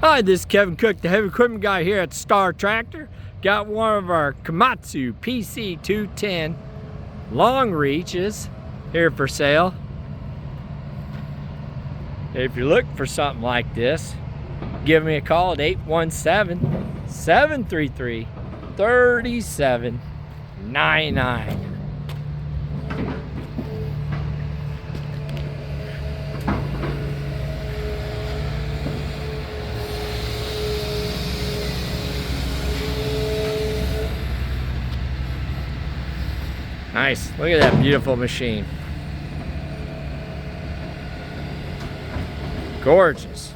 Hi, this is Kevin Cook, the heavy equipment guy here at Star Tractor. Got one of our Komatsu PC210 long reaches here for sale. If you're looking for something like this, give me a call at 817-733-3799. Nice, look at that beautiful machine. Gorgeous.